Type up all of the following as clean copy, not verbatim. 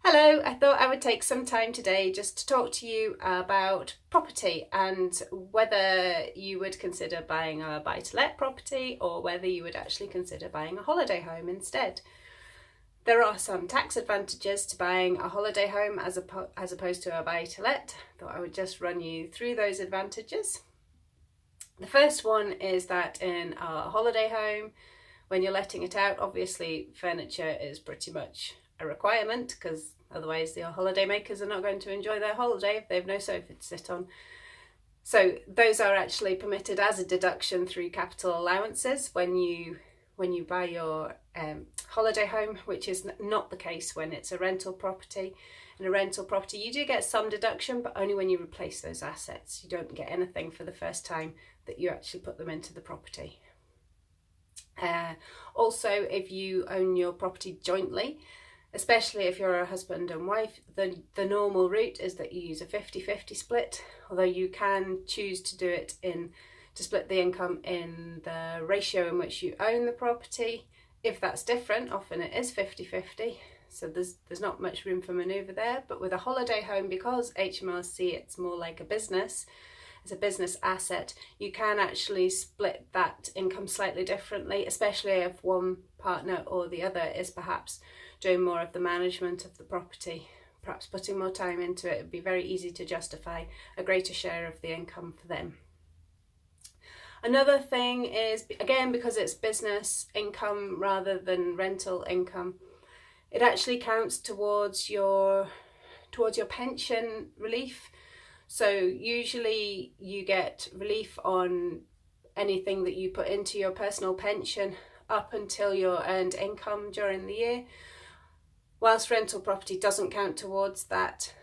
Hello, I thought I would take some time today just to talk to you about property and whether you would consider buying a buy-to-let property or whether you would actually consider buying a holiday home instead. There are some tax advantages to buying a holiday home as opposed to a buy-to-let. I thought I would just run you through those advantages. The first one is that in a holiday home, when you're letting it out, obviously furniture is pretty much a requirement because otherwise the holiday makers are not going to enjoy their holiday if they have no sofa to sit on. So those are actually permitted as a deduction through capital allowances when you buy your holiday home, which is not the case when it's a rental property. In a rental property, you do get some deduction, but only when you replace those assets. You don't get anything for the first time that you actually put them into the property. Also, if you own your property jointly, especially if you're a husband and wife, the normal route is that you use a 50-50 split, although you can choose to do it to split the income in the ratio in which you own the property. If that's different, often it is 50-50, so there's not much room for manoeuvre there. But with a holiday home, because HMRC, it's more like a business, as a business asset, you can actually split that income slightly differently, especially if one partner or the other is perhaps doing more of the management of the property, perhaps putting more time into it. It would be very easy to justify a greater share of the income for them. Another thing is, again, because it's business income rather than rental income, it actually counts towards your pension relief. So usually you get relief on anything that you put into your personal pension up until your earned income during the year, whilst rental property doesn't count towards that.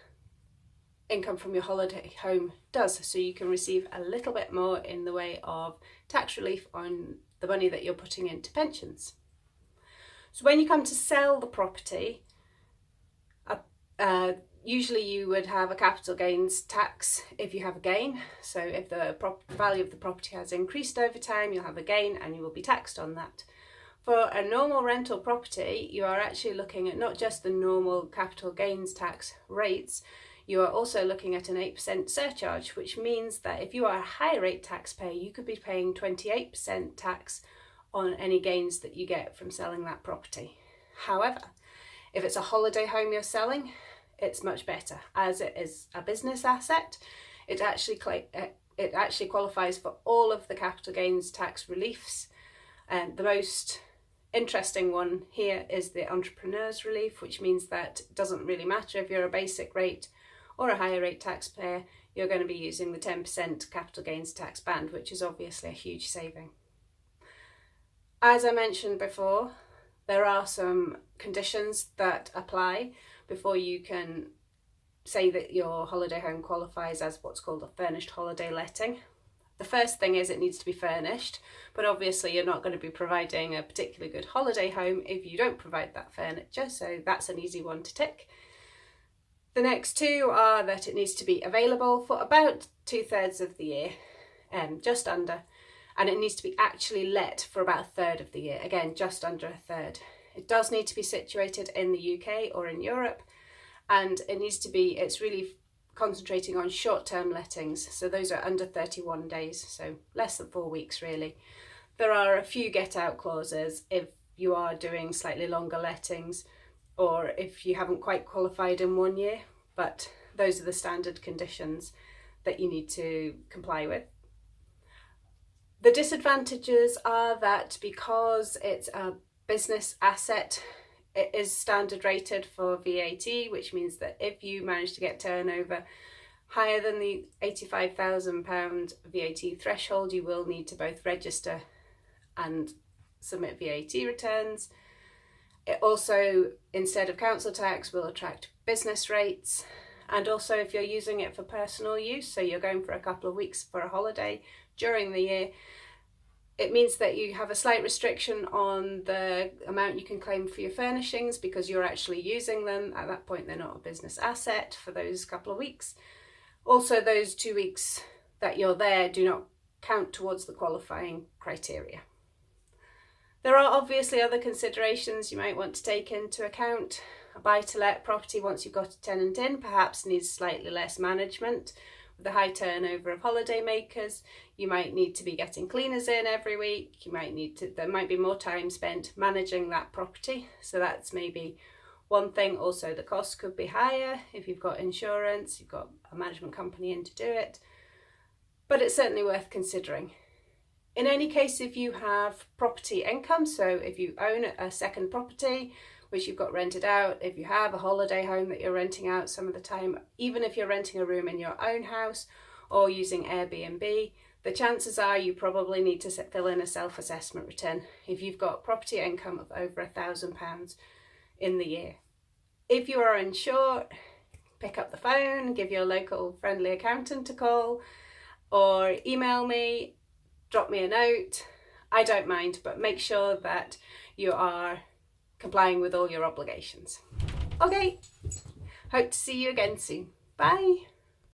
Income from your holiday home does, so you can receive a little bit more in the way of tax relief on the money that you're putting into pensions. So when you come to sell the property, usually you would have a capital gains tax if you have a gain. So if the value of the property has increased over time, you'll have a gain and you will be taxed on that. For a normal rental property, you are actually looking at not just the normal capital gains tax rates, you are also looking at an 8% surcharge, which means that if you are a high rate taxpayer, you could be paying 28% tax on any gains that you get from selling that property. However, if it's a holiday home you're selling, it's much better. As it is a business asset, it actually qualifies for all of the capital gains tax reliefs. And the most interesting one here is the entrepreneur's relief, which means that it doesn't really matter if you're a basic rate or a higher rate taxpayer, you're going to be using the 10% capital gains tax band, which is obviously a huge saving. As I mentioned before, there are some conditions that apply before you can say that your holiday home qualifies as what's called a furnished holiday letting. The first thing is it needs to be furnished, but obviously you're not going to be providing a particularly good holiday home if you don't provide that furniture, so that's an easy one to tick. The next two are that it needs to be available for about 2/3 of the year, just under, and it needs to be actually let for about a third of the year, again just under a third. It does need to be situated in the UK or in Europe, and it's really concentrating on short-term lettings, so those are under 31 days, so less than 4 weeks really. There are a few get-out clauses if you are doing slightly longer lettings or if you haven't quite qualified in 1 year, but those are the standard conditions that you need to comply with. The disadvantages are that because it's a business asset, it is standard rated for VAT, which means that if you manage to get turnover higher than the £85,000 VAT threshold, you will need to both register and submit VAT returns. It also, instead of council tax, will attract business rates. And also if you're using it for personal use, so you're going for a couple of weeks for a holiday during the year, it means that you have a slight restriction on the amount you can claim for your furnishings because you're actually using them. At that point, they're not a business asset for those couple of weeks. Also, those 2 weeks that you're there do not count towards the qualifying criteria. There are obviously other considerations you might want to take into account. A buy-to-let property, once you've got a tenant in, perhaps needs slightly less management. With the high turnover of holiday makers, you might need to be getting cleaners in every week. There might be more time spent managing that property. So that's maybe one thing. Also, the costs could be higher if you've got insurance, you've got a management company in to do it. But it's certainly worth considering. In any case, if you have property income, so if you own a second property which you've got rented out, if you have a holiday home that you're renting out some of the time, even if you're renting a room in your own house or using Airbnb, the chances are you probably need to fill in a self-assessment return if you've got property income of over £1,000 in the year. If you are unsure, pick up the phone, give your local friendly accountant a call, or email me, drop me a note. I don't mind, but make sure that you are complying with all your obligations. Okay, hope to see you again soon. Bye.